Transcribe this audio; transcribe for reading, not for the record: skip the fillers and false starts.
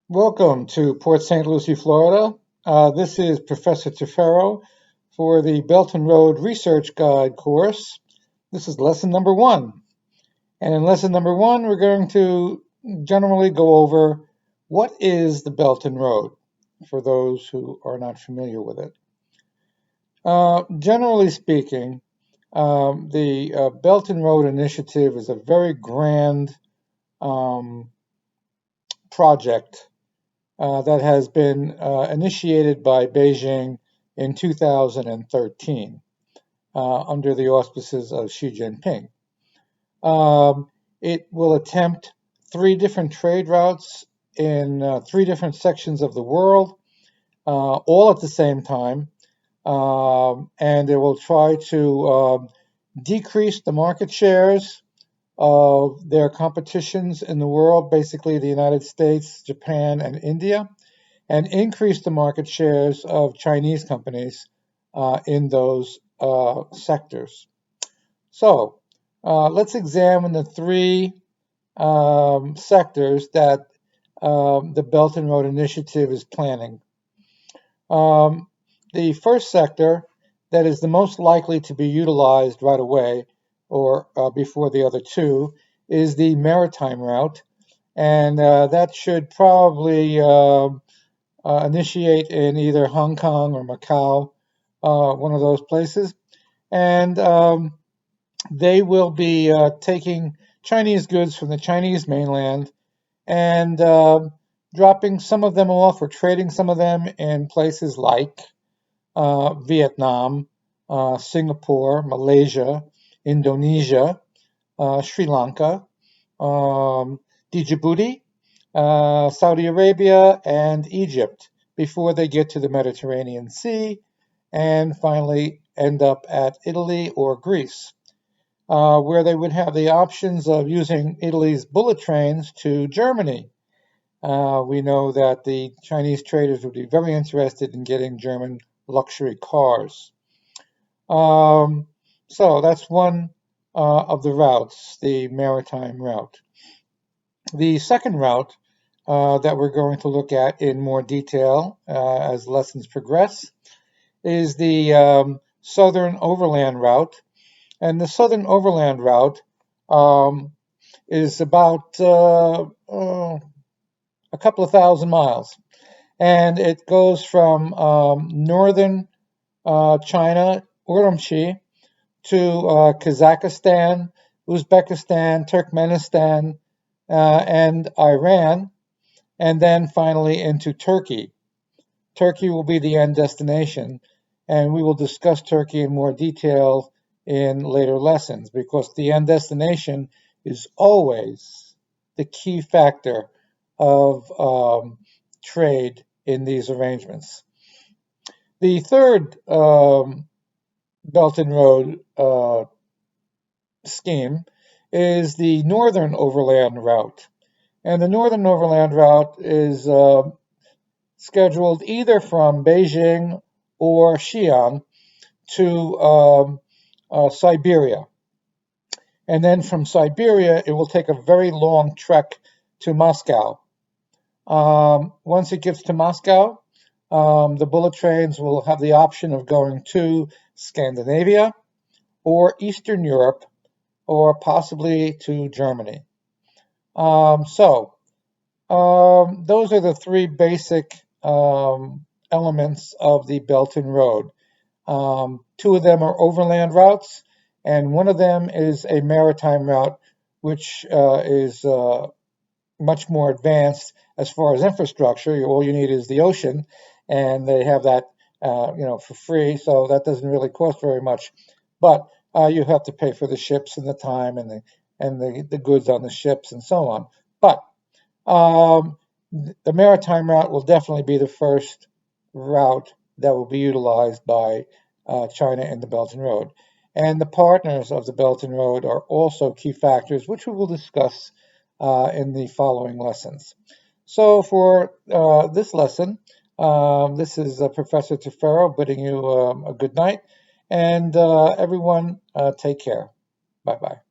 Welcome to Port St. Lucie, Florida. This is Professor Tefero for the Belt and Road Research Guide course. This is lesson number one. And in lesson number one, we're going to generally go over what is the Belt and Road for those who are not familiar with it. Generally speaking, the Belt and Road Initiative is a very grand project that has been initiated by Beijing in 2013 under the auspices of Xi Jinping. It will attempt 3 different trade routes in 3 different sections of the world, all at the same time, and it will try to decrease the market shares of their competitions in the world, basically the United States, Japan, and India, and increase the market shares of Chinese companies in those sectors. So let's examine the 3 sectors that the Belt and Road Initiative is planning. The first sector that is the most likely to be utilized right away or before the other 2 is the maritime route, and that should probably initiate in either Hong Kong or Macau, one of those places, and they will be taking Chinese goods from the Chinese mainland and dropping some of them off or trading some of them in places like Vietnam, Singapore, Malaysia, Indonesia, Sri Lanka, Djibouti, Saudi Arabia, and Egypt before they get to the Mediterranean Sea and finally end up at Italy or Greece, where they would have the options of using Italy's bullet trains to Germany. We know that the Chinese traders would be very interested in getting German luxury cars. So that's one of the routes, the maritime route. The second route that we're going to look at in more detail as lessons progress is the Southern Overland Route. And the Southern Overland Route is about a couple of thousand miles. And it goes from northern China, Urumqi, to Kazakhstan, Uzbekistan, Turkmenistan, and Iran, and then finally into Turkey. Turkey will be the end destination, and we will discuss Turkey in more detail in later lessons, because the end destination is always the key factor of trade in these arrangements. The third Belt and Road scheme is the Northern Overland Route. And the Northern Overland Route is scheduled either from Beijing or Xi'an to Siberia. And then from Siberia, it will take a very long trek to Moscow. Once it gets to Moscow, the bullet trains will have the option of going to Scandinavia or Eastern Europe or possibly to Germany. So those are the 3 basic elements of the Belt and Road. 2 of them are overland routes, and one of them is a maritime route, which is much more advanced as far as infrastructure. All you need is the ocean, and they have that for free, so that doesn't really cost very much. But you have to pay for the ships and the time and the goods on the ships and so on. But the maritime route will definitely be the first route that will be utilized by China in the Belt and Road. And the partners of the Belt and Road are also key factors, which we will discuss in the following lessons. So for this lesson, this is Professor Tefero bidding you a good night, and everyone take care. Bye-bye.